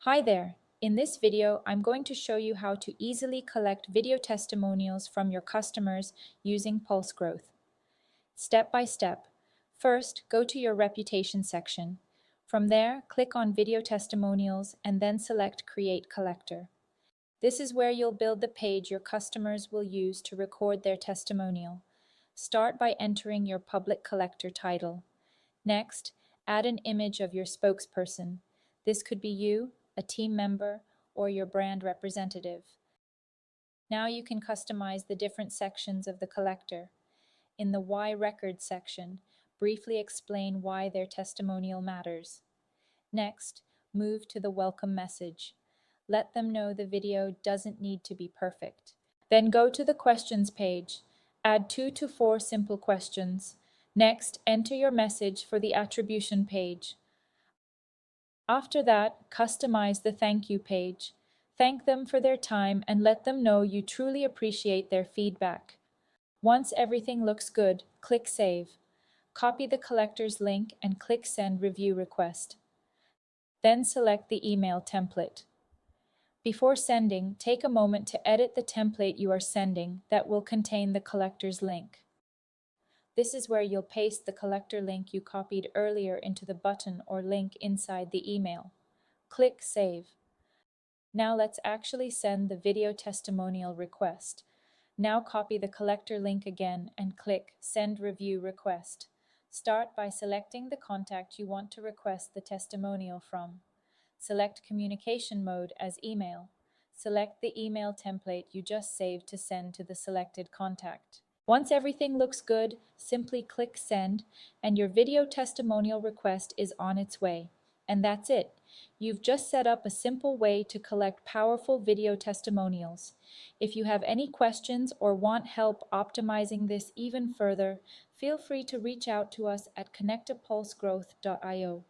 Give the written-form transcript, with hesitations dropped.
Hi there! In this video, I'm going to show you how to easily collect video testimonials from your customers using PulseGrowth. Step by step. First, go to your reputation section. From there, click on Video Testimonials and then select Create Collector. This is where you'll build the page your customers will use to record their testimonial. Start by entering your public collector title. Next, add an image of your spokesperson. This could be you, a team member, or your brand representative. Now you can customize the different sections of the collector. In the Why Record section, briefly explain why their testimonial matters. Next, move to the welcome message. Let them know the video doesn't need to be perfect. Then go to the questions page. Add 2 to 4 simple questions. Next, enter your message for the attribution page. After that, customize the thank you page. Thank them for their time and let them know you truly appreciate their feedback. Once everything looks good, click Save. Copy the collector's link and click Send Review Request. Then select the email template. Before sending, take a moment to edit the template you are sending that will contain the collector's link. This is where you'll paste the collector link you copied earlier into the button or link inside the email. Click Save. Now let's actually send the video testimonial request. Now copy the collector link again and click Send Review Request. Start by selecting the contact you want to request the testimonial from. Select Communication Mode as Email. Select the email template you just saved to send to the selected contact. Once everything looks good, simply click Send, and your video testimonial request is on its way. And that's it. You've just set up a simple way to collect powerful video testimonials. If you have any questions or want help optimizing this even further, feel free to reach out to us at connect2pulsegrowth.io.